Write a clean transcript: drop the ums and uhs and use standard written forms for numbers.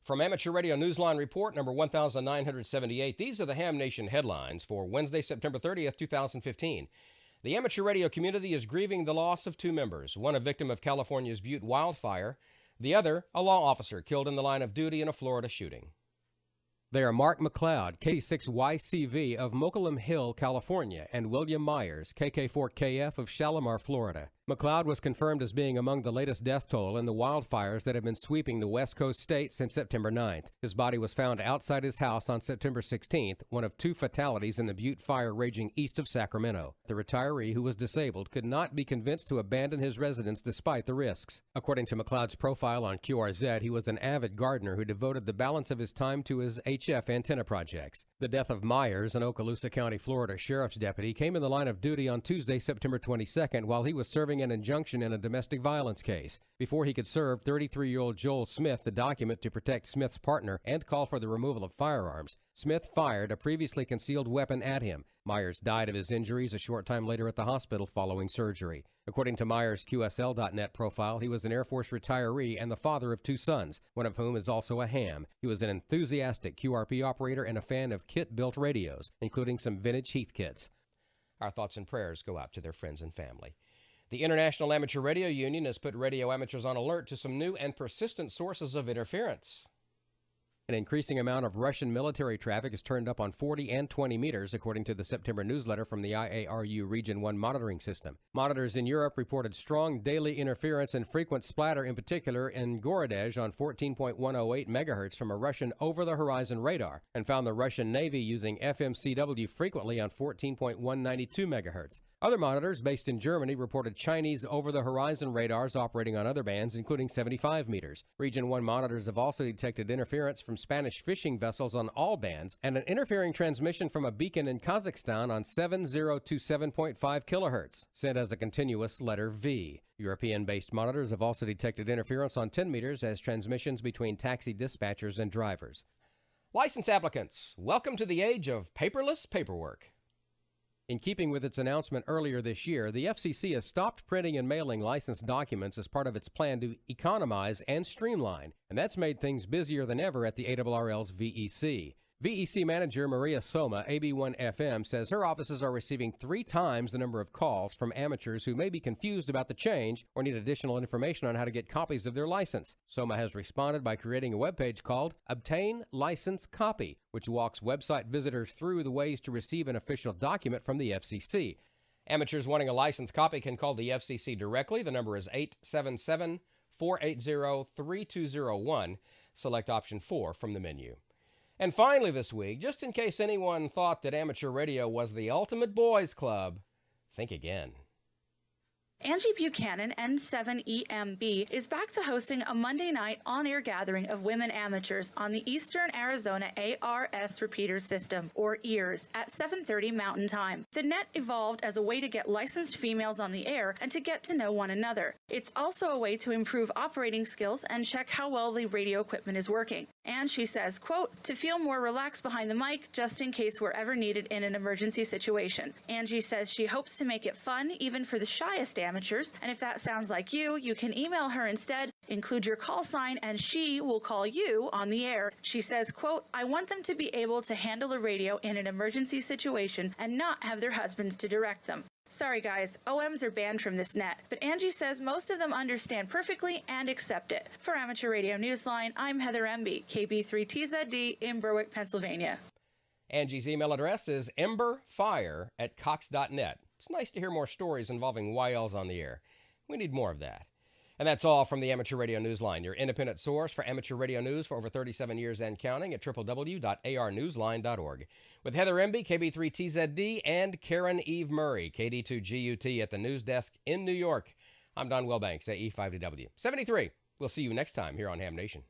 From Amateur Radio Newsline Report number 1978, these are the Ham Nation headlines for Wednesday, September 30th, 2015. The amateur radio community is grieving the loss of two members, one a victim of California's Butte wildfire, the other a law officer killed in the line of duty in a Florida shooting. They are Mark McLeod, KC6YCV of Mokelum Hill, California, and William Myers, KK4KF of Shalimar, Florida. McLeod was confirmed as being among the latest death toll in the wildfires that have been sweeping the West Coast state since September 9th. His body was found outside his house on September 16th, one of two fatalities in the Butte fire raging east of Sacramento. The retiree, who was disabled, could not be convinced to abandon his residence despite the risks. According to McLeod's profile on QRZ, he was an avid gardener who devoted the balance of his time to his HF antenna projects. The death of Myers, an Okaloosa County, Florida sheriff's deputy, came in the line of duty on Tuesday, September 22nd, while he was serving an injunction in a domestic violence case. Before he could serve, 33-year-old Joel Smith the document to protect Smith's partner and call for the removal of firearms. Smith fired a previously concealed weapon at him. Myers died of his injuries a short time later at the hospital following surgery. According to Myers' QSL.net profile, he was an Air Force retiree and the father of two sons, one of whom is also a ham. He was an enthusiastic QRP operator and a fan of kit-built radios, including some vintage Heath kits. Our thoughts and prayers go out to their friends and family. The International Amateur Radio Union has put radio amateurs on alert to some new and persistent sources of interference. An increasing amount of Russian military traffic is turned up on 40 and 20 meters, according to the September newsletter from the IARU Region 1 monitoring system. Monitors in Europe reported strong daily interference and frequent splatter, in particular in Gorodej on 14.108 megahertz from a Russian over-the-horizon radar, and found the Russian Navy using FMCW frequently on 14.192 megahertz. Other monitors based in Germany reported Chinese over-the-horizon radars operating on other bands, including 75 meters. Region 1 monitors have also detected interference from Spanish fishing vessels on all bands and an interfering transmission from a beacon in Kazakhstan on 7027.5 kilohertz, sent as a continuous letter V. European-based monitors have also detected interference on 10 meters as transmissions between taxi dispatchers and drivers. License applicants, welcome to the age of paperless paperwork. In keeping with its announcement earlier this year, the FCC has stopped printing and mailing license documents as part of its plan to economize and streamline, and that's made things busier than ever at the ARRL's VEC. VEC manager Maria Soma, AB1FM, says her offices are receiving 3 times the number of calls from amateurs who may be confused about the change or need additional information on how to get copies of their license. Soma has responded by creating a webpage called Obtain License Copy, which walks website visitors through the ways to receive an official document from the FCC. Amateurs wanting a license copy can call the FCC directly. The number is 877-480-3201. Select option 4 from the menu. And finally this week, just in case anyone thought that amateur radio was the ultimate boys club, think again. Angie Buchanan, N7EMB, is back to hosting a Monday night on-air gathering of women amateurs on the Eastern Arizona ARS repeater system, or EARS, at 7:30 Mountain Time. The net evolved as a way to get licensed females on the air and to get to know one another. It's also a way to improve operating skills and check how well the radio equipment is working. And she says, quote, to feel more relaxed behind the mic just in case we're ever needed in an emergency situation. Angie says she hopes to make it fun even for the shyest amateurs, and if that sounds like you, you can email her instead, include your call sign, and she will call you on the air. She says, quote, I want them to be able to handle the radio in an emergency situation and not have their husbands to direct them. Sorry guys, OMs are banned from this net, but Angie says most of them understand perfectly and accept it. For Amateur Radio Newsline, I'm Heather Emby, KB3TZD in Berwick, Pennsylvania. Angie's email address is emberfire@cox.net. It's nice to hear more stories involving YLs on the air. We need more of that. And that's all from the Amateur Radio Newsline, your independent source for amateur radio news for over 37 years and counting at www.arnewsline.org. With Heather Emby, KB3TZD, and Karen Eve Murray, KD2GUT at the news desk in New York. I'm Don Welbanks, AE5DW. 73. We'll see you next time here on Ham Nation.